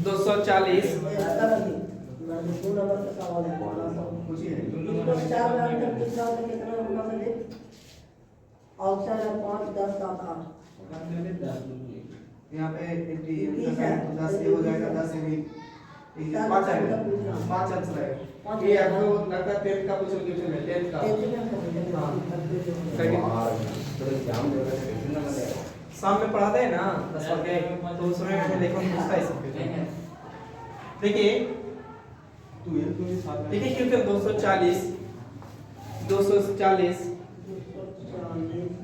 240 मैं 2 नंबर का सवाल है पूछिए 4 में अंतर कितना होता है कितना होगा मुझे ऑप्शन है 5 10 7 8 यहाँ पे 10 ये हो जाएगा 10 से भी 5 आएगा 5 आंसर आएगा। ये आपको लगता है 10th का पूछोगे क्वेश्चन है 10th का। शाम में पढ़ाते हैं ना 10 के तो उस समय में देखो पूछता है सब कुछ। देखिए देखिए क्योंकि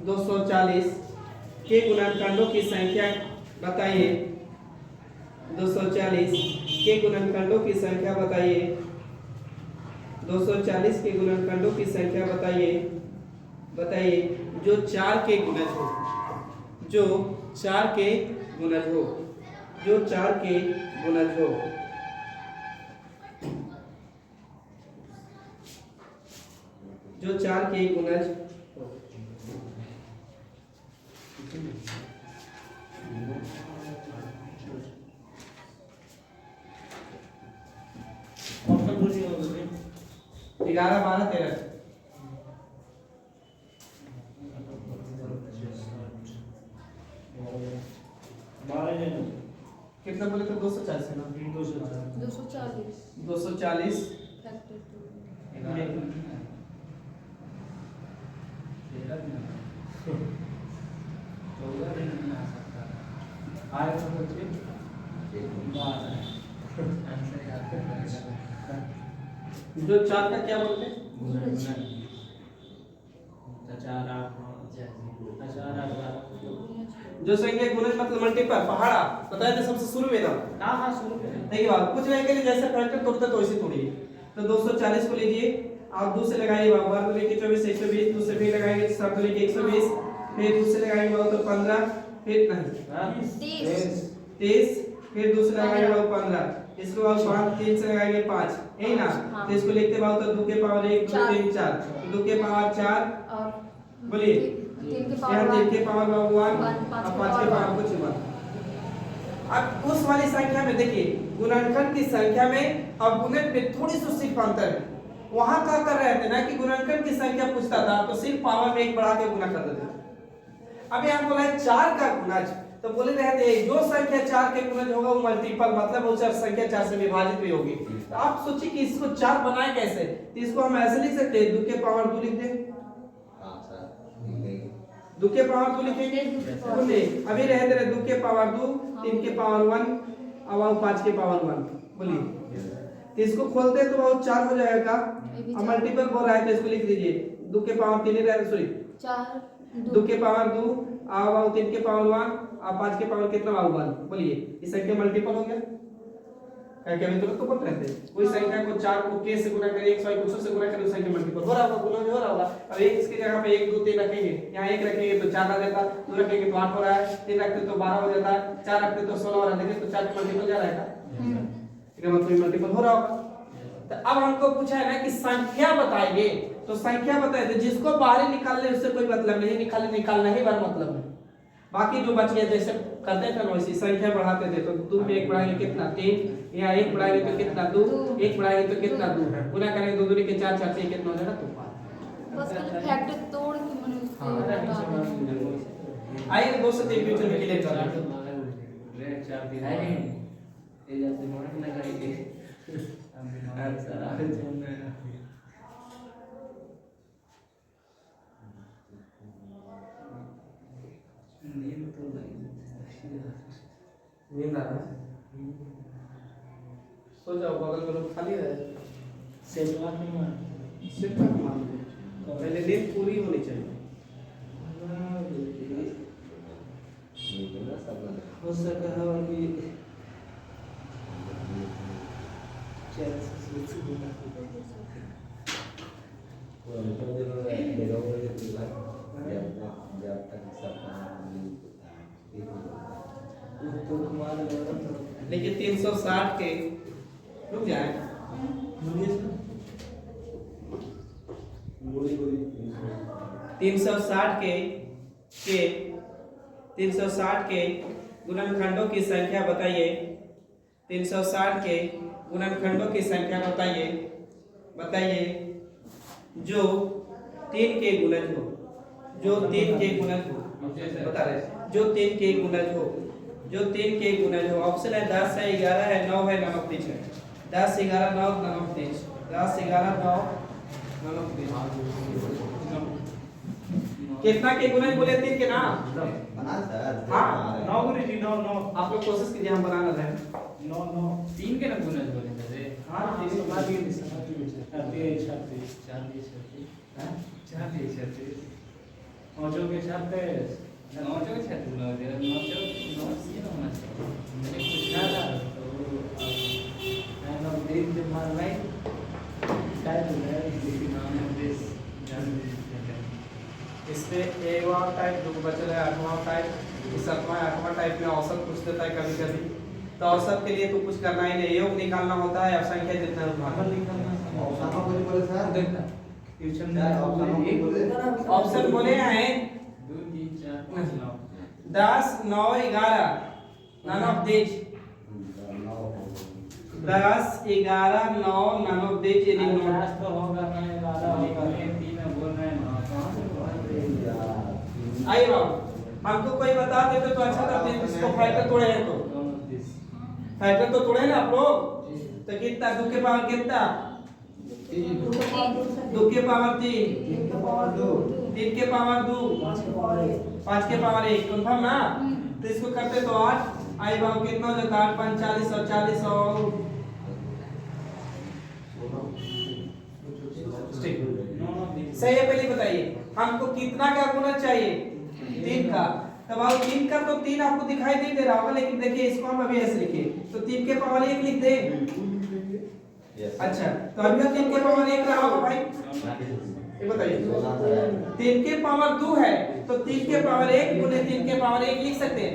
240 के गुणनखंडों की संख्या बताइए। 240 के गुणनखंडों की संख्या बताइए। 240 के गुणनखंडों की संख्या बताइए जो 4 के गुणज हो। जो 4 के गुणज हो। जो 4 के गुणज हो। जो 4 के गुणज हो। ऑप्शन पूछिए होगा 11 12 13 कितना बोले थे 240 है ना 240 240 फैक्टर 2 जो 4 का क्या बोलते हैं जो संख्या गुणज मतलब मल्टीपल पहाड़ा बताया था सबसे शुरू में ना। हाँ शुरू में देखिए बात कुछ नहीं करिए जैसे फैक्टर तोड़ते तो वैसे तोड़िए। तो 240 को लीजिए आप 2 से लगाइए बार 2 लेके 24 120 2 से फिर लगाएंगे 7 लेके 120 फिर 2 से लगाएंगे तो 15 फिर नहीं 30 फिर 2 से लगाएंगे तो 15 इसको बाद 5 3 से लगाएंगे 5 यही ना। हाँ। तो इसको लिखते बात तो 2 के पावर 1 2 3 4 2 के पावर 4 और बोलिए 3 के यहाँ पावर 3 के पावर 1 और 5 के पावर कुछ 1। अब उस वाली संख्या में देखिए गुणनखंड की संख्या में अब गुणन में थोड़ी सी सिर्फ अंतर है। वहां क्या कर रहे थे ना कि गुणनखंड की संख्या पूछता था तो सिर्फ पावर में 1 बढ़ा के गुना कर देते थे। अब यहाँ बोला है 4 का गुणज तो बोले रहे थे जो संख्या 4 के गुणज होगा वो मल्टीपल मतलब वो संख्या 4 से विभाजित भी होगी। तो आप सोचिए कि इसको 4 बनाए कैसे। तो इसको हम ऐसे लिख सकते हैं 2 के पावर 2 लिख दें 2 के पावर 2 लिखेंगे बोले अभी रहे तेरे 2 के पावर 2 3 के पावर 1 अब 5 के पावर 1 बोलिए। तो इसको खोलते हैं तो वो 4 हो जाएगा। अब मल्टीपल बोल रहा है तो इसको लिख दीजिए 2 के पावर 3 रहे सॉरी 4 2 के पावर 2 अब 3 के पावर 1 अब 5 के पावर कितना हुआ 1 बोलिए। इस संख्या मल्टीपल हो गया क्या अभी तो बोल रहे थे कोई संख्या को 4 को k से गुणा करें 100 कुछ से गुणा करें उस संख्या मल्टीपल हो रहा होगा गुना हो रहा होगा। अब एक इसकी जगह पे 1 2 3 रखेंगे यहाँ 1 रखेंगे तो 4 आ जाता 2 रखेंगे तो 8 हो रहा है 3 रखते तो 12 हो जाता 4 रखते तो 16 हो रहा है। देखिए तो 4 के मल्टीपल जा रहेगा इसका मतलब मल्टीपल हो रहा होगा। तो अब हमको पूछा है ना कि संख्या बताइए तो संख्या बताइए तो जिसको बाहर निकालने उससे कोई मतलब नहीं निकालना ही बार मतलब है। बाकी जो बच गया जैसे करते थे वैसे संख्या बढ़ाते थे तो 2 में 1 बढ़ाएंगे कितना 3 यहाँ 1 बढ़ाएंगे तो कितना 2 1 बढ़ाएंगे तो कितना 2 गुना करेंगे 2 दूनी के 4 4 से कितना हो जाएगा 2 बस खाली फैक्टर तोड़ के मैंने उसको हटा दिया। आइए दोस्तों तो फ्यूचर में क्लियर कर लेंगे। ग्रेड 4 दिन है ये जाते मोड़ में लगाएंगे नींद आ रहा है सो जाओ बगल में लोग खाली रहे सेवा नहीं मान सिर्फ मान लो पहले नींद पूरी होनी चाहिए। सका है कि देखिए 360 के रुक जाए 360 के 360 के गुणनखंडों की संख्या बताइए। 360 के गुणनखंडों की संख्या बताइए जो 3 के गुणज हो, जो 3 के गुणज हो, बता रहे जो 3 के गुणज हो, जो 3 के गुणज हो। ऑप्शन है 10 है, 11 है, 9 है, 9 30 है। 10 11 9 9 30, 10 11 9 9 30। कितना के गुणज बोले 3 के नाम बना सर। हाँ, 9 गुरुजी 9 9 आप लोग कोशिश कीजिए, हम बनाना है 9 9 3 के ना गुणज बोले थे। हाँ, तीन बता दिए थे 36 40 हैं 40 36 पांचों के 36 9 के 36 9 दे 9 9 सी ना होना चाहिए। मैंने पूछा था तो मैं लोग देख के मार भाई शायद नाम है देश जान इसमें एवा टाइप जो बचल है 8वां टाइप, 7वां 8वां टाइप में औसत पूछ देता है कभी कभी। तो औसत के लिए तो कुछ करना ही नहीं, योग निकालना होता है और संख्या जितना भागफल निकालना। ऑप्शन बोले सर। देखना ट्यूशन क्या ऑप्शन बोले? ऑप्शन बोले हैं 2 3 4 5 9 10 9 11 none of these। 10 11 9 none of these ये नहीं नोट। तो होगा ना 11 होगा 3 बोल रहे हैं ना कहां से आई बाबू, हमको कोई बता देते तो अच्छा था। इसको फैक्टर तोड़े हैं तो फैक्टर तो तोड़े ना आप लोग। तो कितना 2 के पावर कितना 2 के पावर 3, 3 के पावर 2, 3 के पावर 2, 5 के पावर 1 कंफर्म ना। तो इसको करते तो 8 आई बाबू कितना हो जाता 8 5 40 और 40 और सही है। पहले बताइए हमको कितना का गुणज चाहिए 3 का। तब आप 3 का तो 3 आपको दिखाई नहीं दे रहा होगा, लेकिन देखिए इसको हम अभी ऐसे लिखे तो 3 के पावर 1 लिख दे। अच्छा तो अभी 3 के पावर 1 रहा होगा भाई, ये बताइए 3 के पावर 2 है तो 3 के पावर 1 गुने 3 के पावर 1 लिख सकते हैं।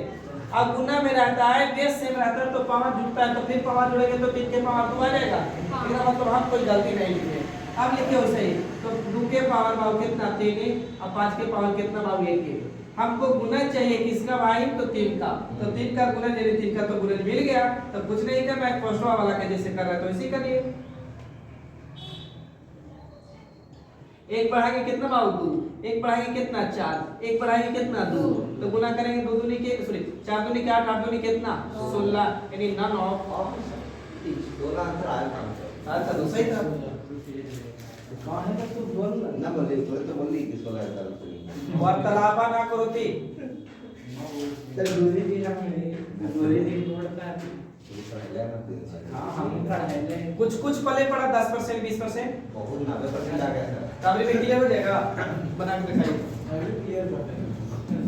अब गुना में रहता है बेस सेम रहता है तो पावर जुड़ता है, तो फिर पावर जुड़ेंगे तो 3 के पावर 2 आ जाएगा। इसका मतलब हम कोई गलती नहीं लिखे। अब लिखिए वैसे ही तो 2 के पावर बाबू कितना 3 और 5 के पावर कितना बाबू 1 के। हमको गुणज चाहिए किसका भाई तो 3 का। तो 3 का गुणज यदि 3 का तो गुणज मिल गया तो कुछ नहीं करना है, फर्स्टवा वाला के जैसे कर रहा है तो इसी करिए। 1 बढ़ाएंगे कितना बाबू 2, 1 बढ़ाएंगे कितना 4, 1 बढ़ाएंगे कितना 2, तो गुना करेंगे 2 दूनी के सॉरी 4 दूनी के 8, 8 दूनी कितना 16, यानी नन ऑफ 16 आंसर आया था। अच्छा तो सही था। कहाँ है तो बोल ना बोले तो बोल ली कि 16 आंसर। वार्तालापा ना करो थी। तो दूरी भी ना मिली दूरी भी पड़ता है। हाँ हम कुछ पले पड़ा 10% 20%। बहुत 90% आ गया सर। काबरी में क्लियर हो जाएगा, बना के दिखाइए। अभी क्लियर बता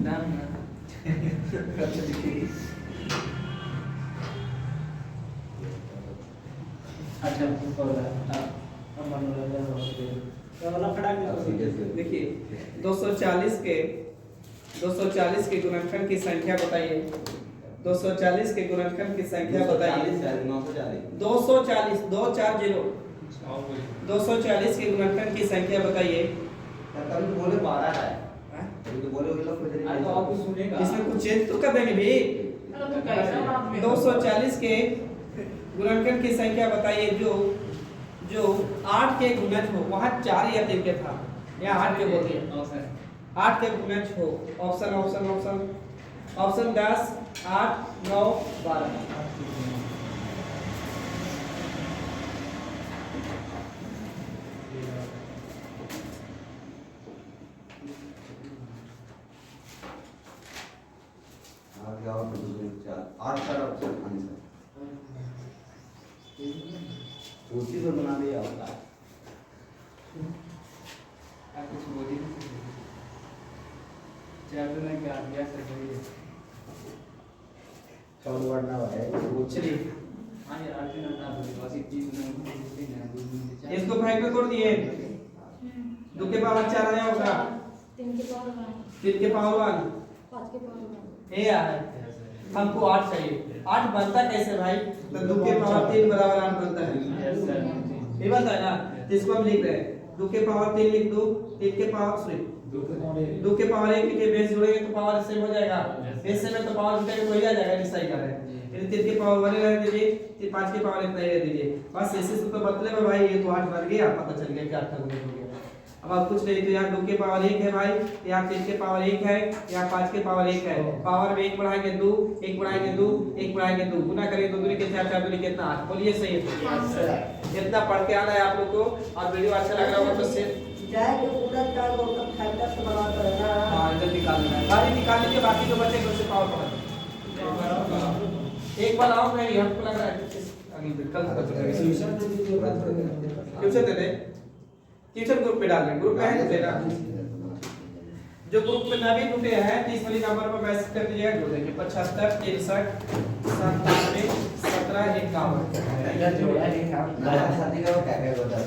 नाम अच्छा बोला अब मनोरंजन होते हैं वाला खड़ा देखिए 240 के गुणनखंड की संख्या बताइए। 240 के गुणनखंड की संख्या बताइए। 240 240 के गुणनखंड की संख्या बताइए। कभी बोले 12 है। कभी तो बोले वो लोग कुछ तो आप सुनेगा इसमें कुछ चेंज तो कर देंगे भी। 240 के गुणनखंड की संख्या बताइए जो 8 के गुणज हो। वहाँ 4 या 3 के था, यहाँ 8 के बोलते हैं। 8 के गुणज हो। Option option option option 10 8 9 12। आगे और कुछ 8 का ऑप्शन आंसर उसी पर बना दिया होगा। कुछ बोली चार दिन क्या अभ्यास करिए पढ़ना हुआ है वो चलिए हाँ यार आठ मिनट आप बस एक चीज में इसको 5 में तोड़ दिए, 2 के पावर 4 आया होगा, 3 के पावर 1, 3 के पावर 1, 5 के पावर 1। ये यार हमको 8 चाहिए। 8 बनता कैसे भाई? तो 2 के पावर 3 बराबर 8 बनता है, यस सर ये बनता है ना। तो इसको हम लिख रहे हैं 2 के पावर 3 लिख दो, 3 के पावर सॉरी 2 के पावर 1 के बेस जोड़ेंगे तो पावर सेम हो जाएगा, बेस सेम है तो पावर जुटेगा तो ही आ जाएगा, डिसाइड कर रहे हैं। फिर 3 के पावर 1 रह दीजिए, फिर 5 के पावर 1 नहीं रह दीजिए, बस ऐसे से तो मतलब है भाई ये तो 8 बन गया, पता चल गया कि 8 का गुणन हो गया। अब आप कुछ नहीं तो यहाँ 2 के पावर 1 है भाई, यहाँ 3 के पावर 1 है, यहाँ 5 के पावर 1 है, पावर में 1 बढ़ाएंगे 2, 1 बढ़ाएंगे 2, 1 बढ़ाएंगे 2, गुना करेंगे 2 दूनी के 4, 4 दूनी कितना 8। बोलिए सही है। इतना पढ़ के आना है आप लोग को, और वीडियो अच्छा लग रहा होगा तो शेयर जाए के पूरा चार गो तक फैक्टर से बना कर ना। हाँ इधर निकाल देना है, गाड़ी निकाल लीजिए, बाकी जो बचे उससे पावर पढ़ा। एक बार आओ, नहीं हमको लग रहा है कल खत्म हो जाएगा। ट्यूशन दे दे, ट्यूशन ग्रुप पे डाल दें, ग्रुप में है देना। जो ग्रुप में ना भी जुटे हैं तो इस वाली नंबर पर मैसेज कर दीजिएगा, जुड़ देंगे 75 63 97 17 51। शादी का क्या क्या होता है